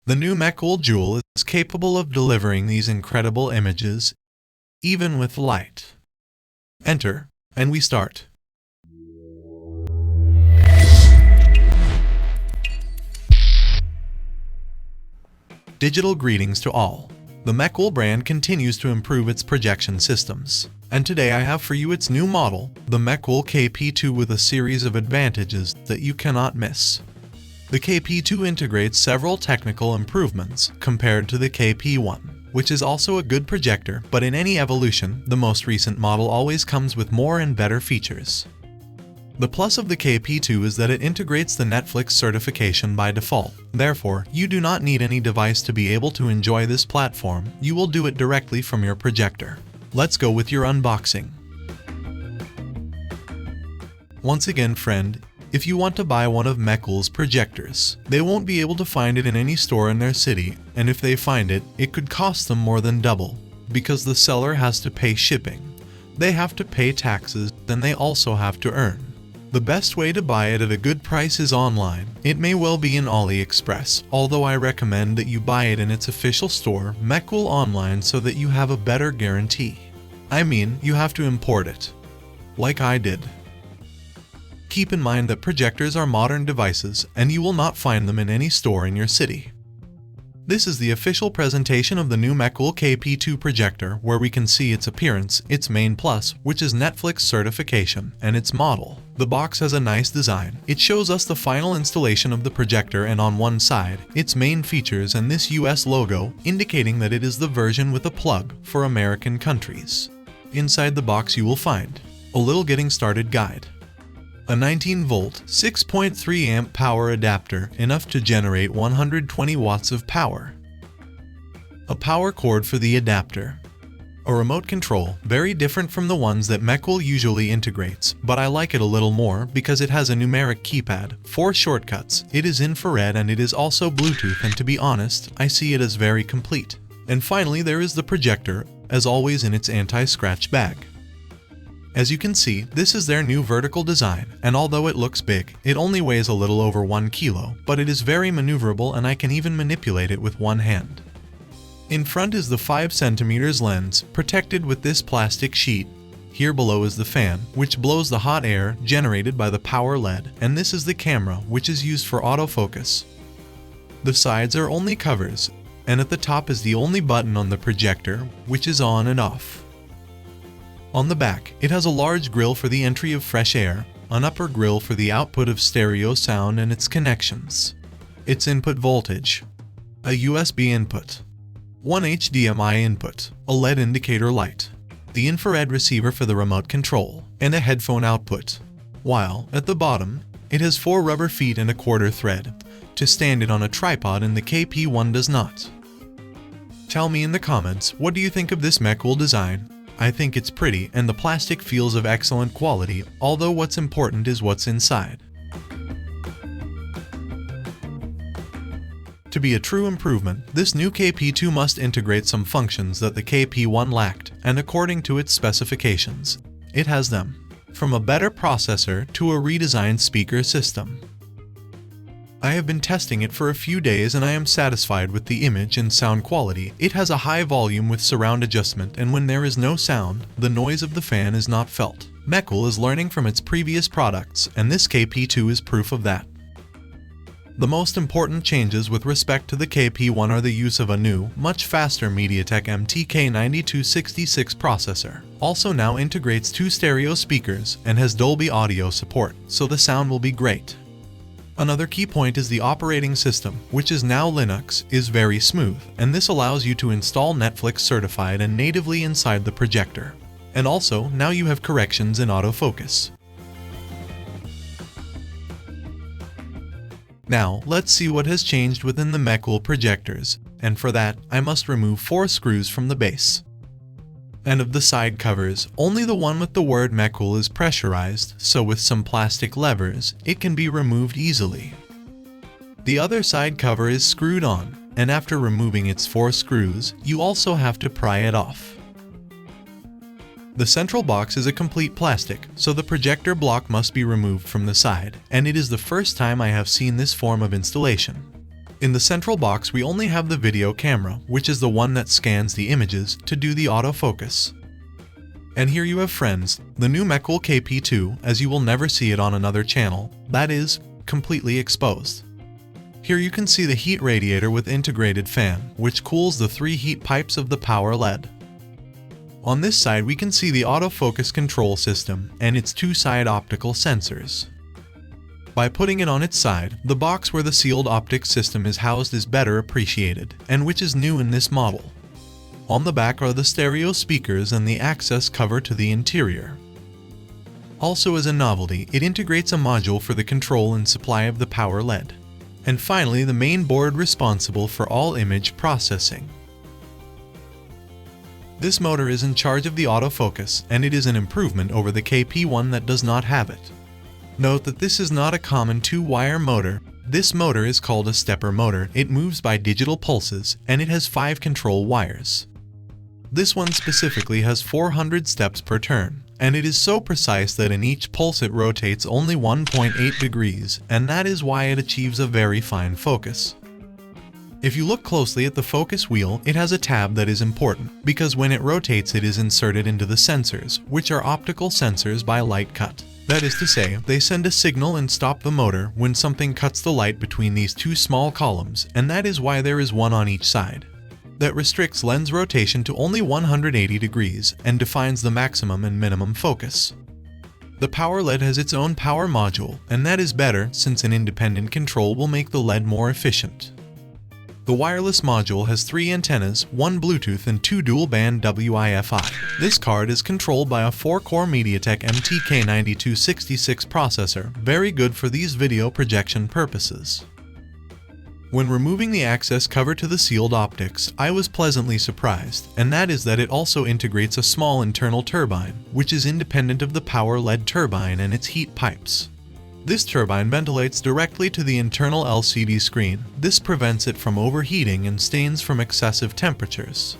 The new Mecool Jewel is capable of delivering these incredible images, even with light. Enter, and we start. Digital greetings to all. The Mecool brand continues to improve its projection systems, and today I have for you its new model, the Mecool KP2, with a series of advantages that you cannot miss. The KP2 integrates several technical improvements compared to the KP1, which is also a good projector, but in any evolution, the most recent model always comes with more and better features. The plus of the KP2 is that it integrates the Netflix certification by default. Therefore, you do not need any device to be able to enjoy this platform. You will do it directly from your projector. Let's go with your unboxing. Once again, friend, if you want to buy one of Mecool's projectors, they won't be able to find it in any store in their city, and if they find it, it could cost them more than double, because the seller has to pay shipping. They have to pay taxes, and they also have to earn. The best way to buy it at a good price is online. It may well be in ALIEXPRESS, although I recommend that you buy it in its official store, Mecool Online, so that you have a better guarantee. I mean, you have to import it, like I did. Keep in mind that projectors are modern devices, and you will not find them in any store in your city. This is the official presentation of the new Mecool KP2 projector, where we can see its appearance, its main plus, which is Netflix certification, and its model. The box has a nice design. It shows us the final installation of the projector, and on one side, its main features and this US logo, indicating that it is the version with a plug for American countries. Inside the box you will find a little getting started guide, a 19-volt, 6.3 amp power adapter, enough to generate 120 watts of power, a power cord for the adapter, a remote control, very different from the ones that Mecool usually integrates, but I like it a little more because it has a numeric keypad, 4 shortcuts, it is infrared, and it is also Bluetooth, and to be honest, I see it as very complete. And finally, there is the projector, as always in its anti-scratch bag. As you can see, this is their new vertical design, and although it looks big, it only weighs a little over 1 kilo, but it is very maneuverable, and I can even manipulate it with one hand. In front is the 5 cm lens, protected with this plastic sheet. Here below is the fan, which blows the hot air generated by the power LED, and this is the camera, which is used for autofocus. The sides are only covers, and at the top is the only button on the projector, which is on and off. On the back, it has a large grille for the entry of fresh air, an upper grille for the output of stereo sound and its connections, its input voltage, a USB input, one HDMI input, a LED indicator light, the infrared receiver for the remote control, and a headphone output. While, at the bottom, it has 4 rubber feet and a quarter thread to stand it on a tripod, and the KP1 does not. Tell me in the comments, what do you think of this Mecool design? I think it's pretty, and the plastic feels of excellent quality, although what's important is what's inside. To be a true improvement, this new KP2 must integrate some functions that the KP1 lacked, and according to its specifications, it has them. From a better processor to a redesigned speaker system. I have been testing it for a few days, and I am satisfied with the image and sound quality. It has a high volume with surround adjustment, and when there is no sound, the noise of the fan is not felt. Mecool is learning from its previous products, and this KP2 is proof of that. The most important changes with respect to the KP1 are the use of a new, much faster MediaTek MTK9266 processor. Also now integrates 2 stereo speakers and has Dolby audio support, so the sound will be great. Another key point is the operating system, which is now Linux, is very smooth, and this allows you to install Netflix certified and natively inside the projector. And also, now you have corrections in autofocus. Now, let's see what has changed within the Mecool projectors, and for that, I must remove 4 screws from the base. And of the side covers, only the one with the word Mecool is pressurized, so with some plastic levers, it can be removed easily. The other side cover is screwed on, and after removing its 4 screws, you also have to pry it off. The central box is a complete plastic, so the projector block must be removed from the side, and it is the first time I have seen this form of installation. In the central box, we only have the video camera, which is the one that scans the images to do the autofocus. And here you have, friends, the new Mecool KP2, as you will never see it on another channel, that is, completely exposed. Here you can see the heat radiator with integrated fan, which cools the 3 heat pipes of the power LED. On this side we can see the autofocus control system and its 2-side optical sensors. By putting it on its side, the box where the sealed optics system is housed is better appreciated, and which is new in this model. On the back are the stereo speakers and the access cover to the interior. Also, as a novelty, it integrates a module for the control and supply of the power LED. And finally, the main board responsible for all image processing. This motor is in charge of the autofocus, and it is an improvement over the KP1 that does not have it. Note that this is not a common 2-wire motor. This motor is called a stepper motor. It moves by digital pulses, and it has 5 control wires. This one specifically has 400 steps per turn, and it is so precise that in each pulse it rotates only 1.8 degrees, and that is why it achieves a very fine focus. If you look closely at the focus wheel, it has a tab that is important, because when it rotates it is inserted into the sensors, which are optical sensors by light cut. That is to say, they send a signal and stop the motor when something cuts the light between these 2 small columns, and that is why there is one on each side. That restricts lens rotation to only 180 degrees and defines the maximum and minimum focus. The power LED has its own power module, and that is better since an independent control will make the LED more efficient. The wireless module has 3 antennas, 1 Bluetooth and 2 dual-band Wi-Fi. This card is controlled by a 4-core MediaTek MTK9266 processor, very good for these video projection purposes. When removing the access cover to the sealed optics, I was pleasantly surprised, and that is that it also integrates a small internal turbine, which is independent of the power LED turbine and its heat pipes. This turbine ventilates directly to the internal LCD screen. This prevents it from overheating and stains from excessive temperatures.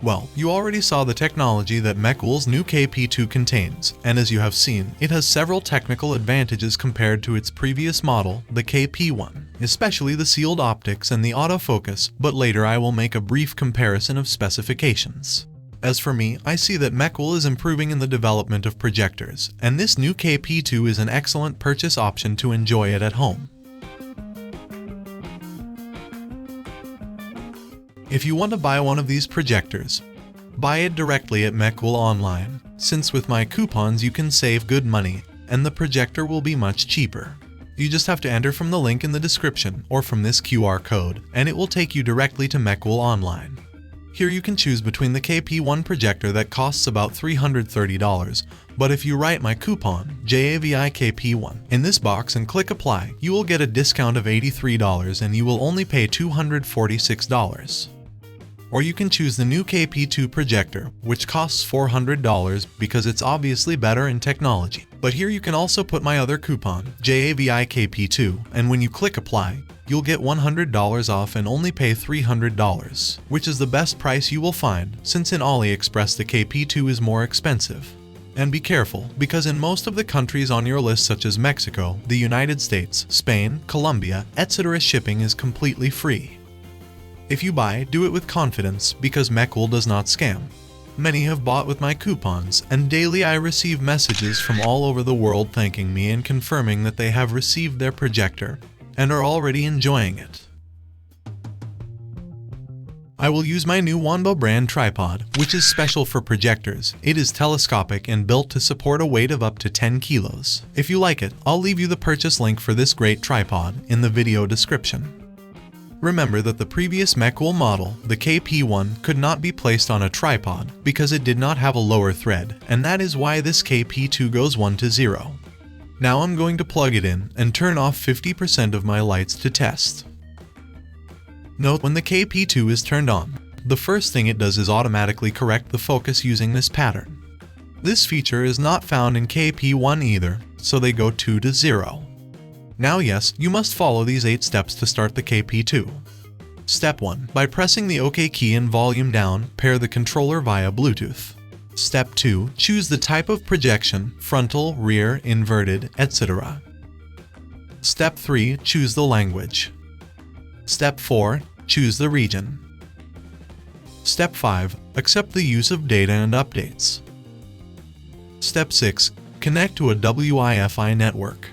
Well, you already saw the technology that Mecool's new KP2 contains, and as you have seen, it has several technical advantages compared to its previous model, the KP1, especially the sealed optics and the autofocus, but later I will make a brief comparison of specifications. As for me, I see that Mecool is improving in the development of projectors, and this new KP2 is an excellent purchase option to enjoy it at home. If you want to buy one of these projectors, buy it directly at Mecool online, since with my coupons you can save good money, and the projector will be much cheaper. You just have to enter from the link in the description or from this QR code, and it will take you directly to Mecool online. Here you can choose between the KP1 projector that costs about $330, but if you write my coupon, JAVIKP1, in this box and click apply, you will get a discount of $83 and you will only pay $246. Or you can choose the new KP2 projector, which costs $400 because it's obviously better in technology. But here you can also put my other coupon, JAVIKP2, and when you click apply, you'll get $100 off and only pay $300, which is the best price you will find, since in ALIEXPRESS the KP2 is more expensive. And be careful, because in most of the countries on your list such as Mexico, the United States, Spain, Colombia, etc. shipping is completely free. If you buy, do it with confidence, because Mecool does not scam. Many have bought with my coupons, and daily I receive messages from all over the world thanking me and confirming that they have received their projector and are already enjoying it. I will use my new Wanbo brand tripod, which is special for projectors. It is telescopic and built to support a weight of up to 10 kilos. If you like it, I'll leave you the purchase link for this great tripod in the video description. Remember that the previous Mecool model, the KP1, could not be placed on a tripod because it did not have a lower thread, and that is why this KP2 goes 1 to 0. Now I'm going to plug it in and turn off 50% of my lights to test. Note when the KP2 is turned on, the first thing it does is automatically correct the focus using this pattern. This feature is not found in KP1 either, so they go 2 to 0. Now yes, you must follow these 8 steps to start the KP2. Step 1. By pressing the OK key and volume down, pair the controller via Bluetooth. Step 2. Choose the type of projection, frontal, rear, inverted, etc. Step 3. Choose the language. Step 4. Choose the region. Step 5. Accept the use of data and updates. Step 6. Connect to a Wi-Fi network.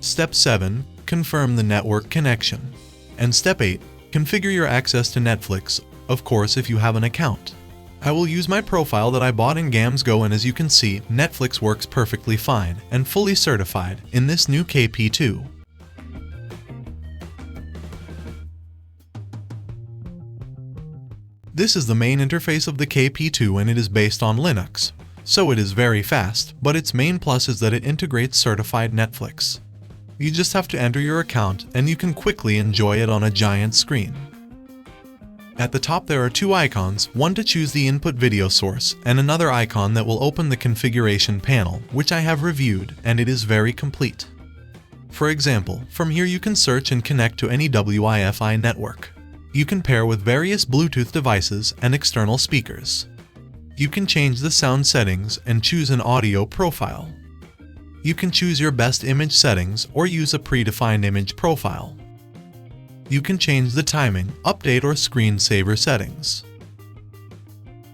Step 7. Confirm the network connection. And Step 8. Configure your access to Netflix, of course if you have an account. I will use my profile that I bought in GamsGo, and as you can see, Netflix works perfectly fine and fully certified in this new KP2. This is the main interface of the KP2 and it is based on Linux, so it is very fast, but its main plus is that it integrates certified Netflix. You just have to enter your account and you can quickly enjoy it on a giant screen. At the top there are two icons, one to choose the input video source and another icon that will open the configuration panel, which I have reviewed and it is very complete. For example, from here you can search and connect to any Wi-Fi network. You can pair with various Bluetooth devices and external speakers. You can change the sound settings and choose an audio profile. You can choose your best image settings or use a predefined image profile. You can change the timing, update or screensaver settings.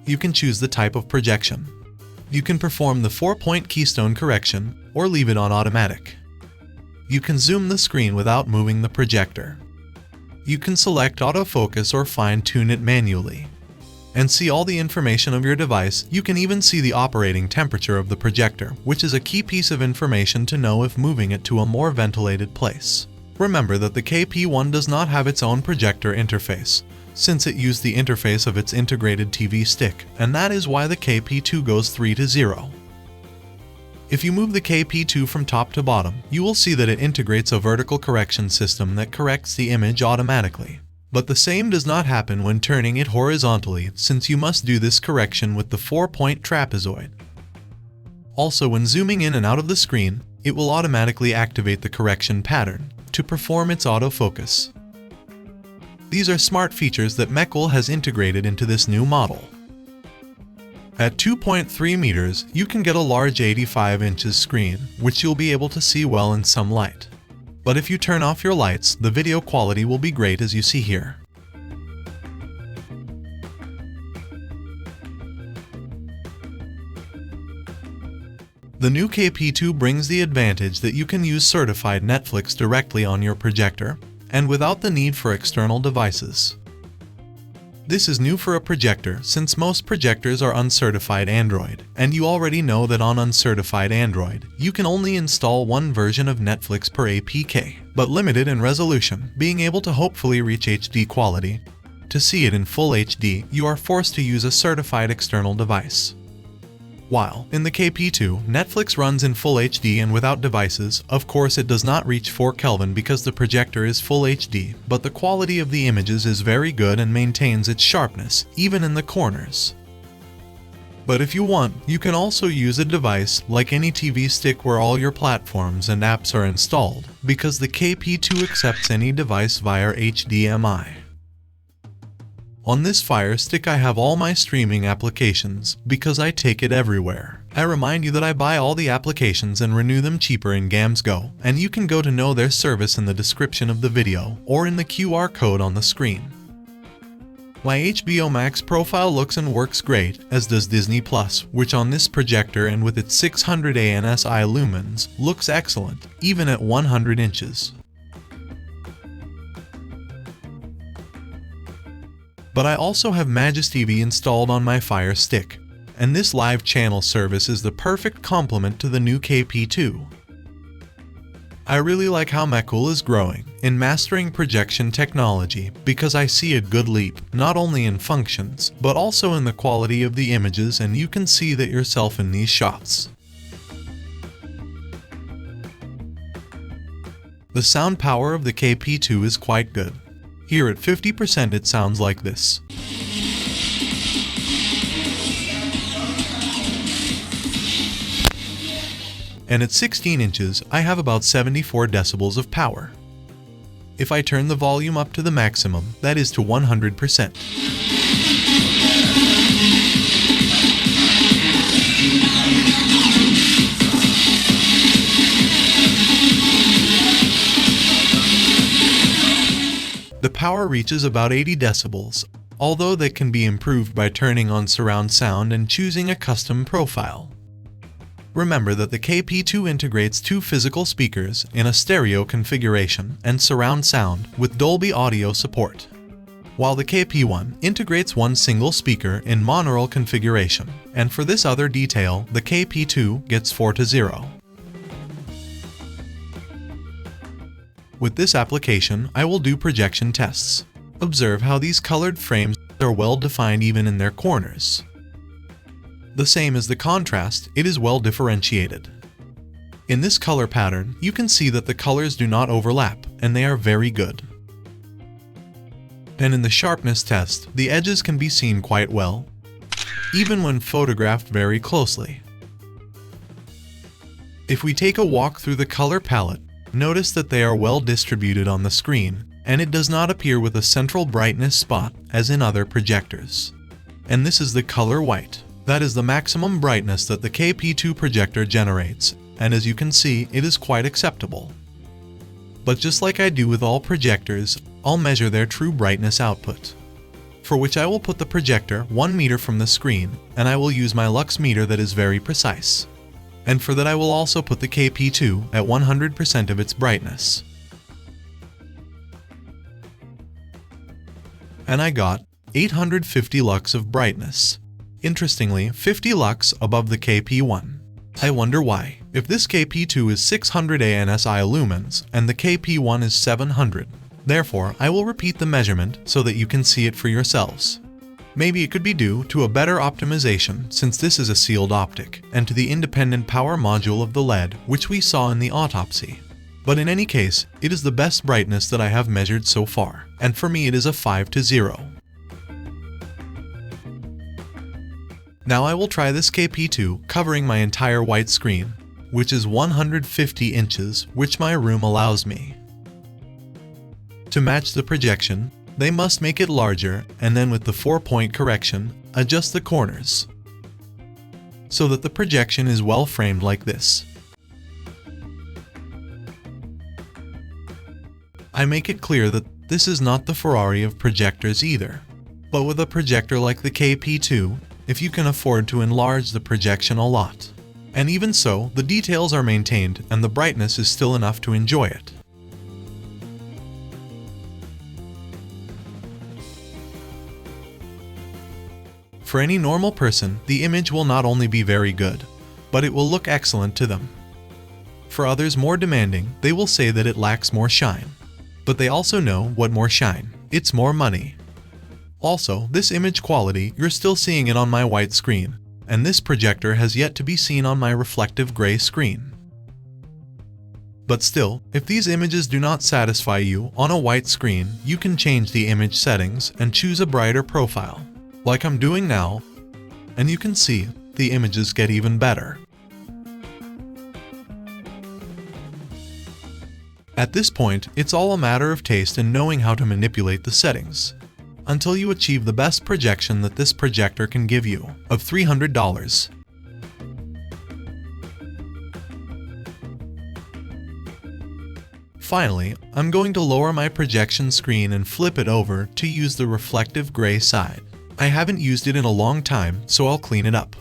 You can choose the type of projection. You can perform the 4-point keystone correction or leave it on automatic. You can zoom the screen without moving the projector. You can select autofocus or fine-tune it manually. And see all the information of your device. You can even see the operating temperature of the projector, which is a key piece of information to know if moving it to a more ventilated place. Remember that the KP1 does not have its own projector interface, since it used the interface of its integrated TV stick, and that is why the KP2 goes 3 to 0. If you move the KP2 from top to bottom, you will see that it integrates a vertical correction system that corrects the image automatically. But the same does not happen when turning it horizontally, since you must do this correction with the 4-point trapezoid. Also, when zooming in and out of the screen, it will automatically activate the correction pattern to perform its autofocus. These are smart features that Mecool has integrated into this new model. At 2.3 meters, you can get a large 85 inches screen, which you'll be able to see well in some light. But if you turn off your lights, the video quality will be great, as you see here. The new KP2 brings the advantage that you can use certified Netflix directly on your projector, and without the need for external devices. This is new for a projector, since most projectors are uncertified Android, and you already know that on uncertified Android, you can only install one version of Netflix per APK, but limited in resolution, being able to hopefully reach HD quality. To see it in full HD, you are forced to use a certified external device. While in the KP2, Netflix runs in full HD and without devices. Of course it does not reach 4 Kelvin because the projector is full HD, but the quality of the images is very good and maintains its sharpness, even in the corners. But if you want, you can also use a device like any TV stick where all your platforms and apps are installed, because the KP2 accepts any device via HDMI. On this Fire Stick I have all my streaming applications, because I take it everywhere. I remind you that I buy all the applications and renew them cheaper in GamsGo, and you can go to know their service in the description of the video, or in the QR code on the screen. My HBO Max profile looks and works great, as does Disney+, which on this projector and with its 600 ANSI lumens, looks excellent, even at 100 inches. But I also have MajesTV installed on my Fire Stick, and this live channel service is the perfect complement to the new KP2. I really like how Mecool is growing in mastering projection technology, because I see a good leap, not only in functions, but also in the quality of the images, and you can see that yourself in these shots. The sound power of the KP2 is quite good. Here at 50% it sounds like this. And at 16 inches, I have about 74 decibels of power. If I turn the volume up to the maximum, that is to 100%. The power reaches about 80 decibels, although that can be improved by turning on surround sound and choosing a custom profile. Remember that the KP2 integrates 2 physical speakers in a stereo configuration and surround sound with Dolby audio support, while the KP1 integrates 1 single speaker in monaural configuration, and for this other detail, the KP2 gets 4:0. With this application, I will do projection tests. Observe how these colored frames are well defined even in their corners. The same as the contrast, it is well differentiated. In this color pattern, you can see that the colors do not overlap, and they are very good. And in the sharpness test, the edges can be seen quite well, even when photographed very closely. If we take a walk through the color palette, notice that they are well distributed on the screen, and it does not appear with a central brightness spot as in other projectors. And this is the color white. That is the maximum brightness that the KP2 projector generates, and as you can see, it is quite acceptable. But just like I do with all projectors, I'll measure their true brightness output, for which I will put the projector 1 meter from the screen, and I will use my lux meter that is very precise. And for that I will also put the KP2 at 100% of its brightness. And I got 850 lux of brightness. Interestingly, 50 lux above the KP1. I wonder why. If this KP2 is 600 ANSI lumens and the KP1 is 700. Therefore, I will repeat the measurement so that you can see it for yourselves. Maybe it could be due to a better optimization since this is a sealed optic, and to the independent power module of the LED which we saw in the autopsy. But in any case, it is the best brightness that I have measured so far, and for me it is a 5:0. Now I will try this KP2 covering my entire white screen, which is 150 inches, which my room allows me. To match the projection, they must make it larger, and then with the 4-point correction, adjust the corners, so that the projection is well framed like this. I make it clear that this is not the Ferrari of projectors either, but with a projector like the KP2, if you can afford to enlarge the projection a lot. And even so, the details are maintained and the brightness is still enough to enjoy it. For any normal person, the image will not only be very good, but it will look excellent to them. For others more demanding, they will say that it lacks more shine. But they also know what more shine. It's more money. Also, this image quality, you're still seeing it on my white screen, and this projector has yet to be seen on my reflective gray screen. But still, if these images do not satisfy you on a white screen, you can change the image settings and choose a brighter profile, like I'm doing now, and you can see the images get even better. At this point, it's all a matter of taste and knowing how to manipulate the settings, until you achieve the best projection that this projector can give you, of $300. Finally, I'm going to lower my projection screen and flip it over to use the reflective gray side. I haven't used it in a long time, so I'll clean it up.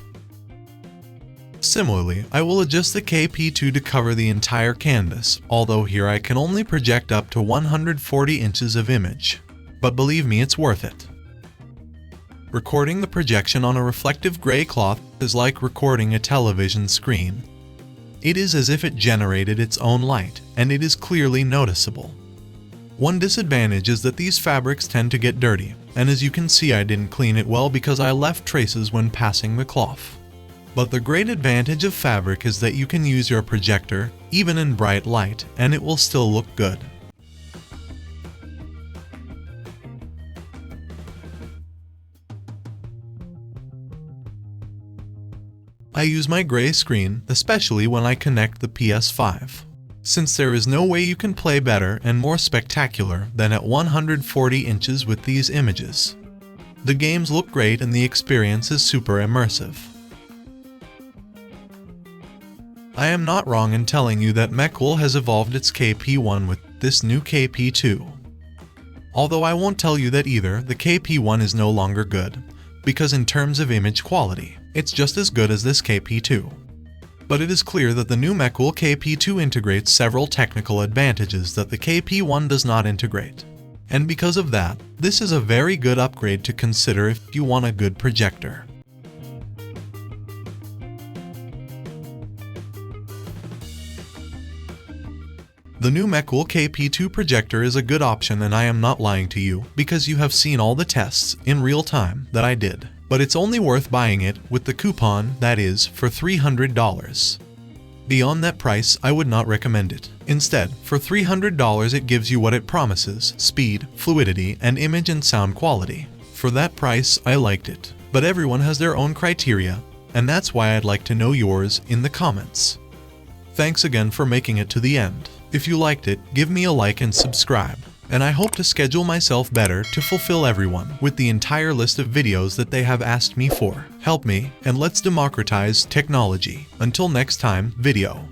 Similarly, I will adjust the KP2 to cover the entire canvas, although here I can only project up to 140 inches of image. But believe me, it's worth it. Recording the projection on a reflective gray cloth is like recording a television screen. It is as if it generated its own light, and it is clearly noticeable. One disadvantage is that these fabrics tend to get dirty, and as you can see I didn't clean it well because I left traces when passing the cloth. But the great advantage of fabric is that you can use your projector, even in bright light, and it will still look good. I use my gray screen, especially when I connect the PS5, since there is no way you can play better and more spectacular than at 140 inches with these images. The games look great and the experience is super immersive. I am not wrong in telling you that Mecool has evolved its KP1 with this new KP2. Although I won't tell you that either, the KP1 is no longer good, because in terms of image quality, it's just as good as this KP2. But it is clear that the new Mecool KP2 integrates several technical advantages that the KP1 does not integrate. And because of that, this is a very good upgrade to consider if you want a good projector. The new Mecool KP2 projector is a good option, and I am not lying to you, because you have seen all the tests in real time that I did. But it's only worth buying it with the coupon, that is, for $300. Beyond that price, I would not recommend it. Instead, for $300 it gives you what it promises: speed, fluidity, and image and sound quality. For that price, I liked it. But everyone has their own criteria, and that's why I'd like to know yours in the comments. Thanks again for making it to the end. If you liked it, give me a like and subscribe. And I hope to schedule myself better to fulfill everyone with the entire list of videos that they have asked me for. Help me, and let's democratize technology. Until next time, video.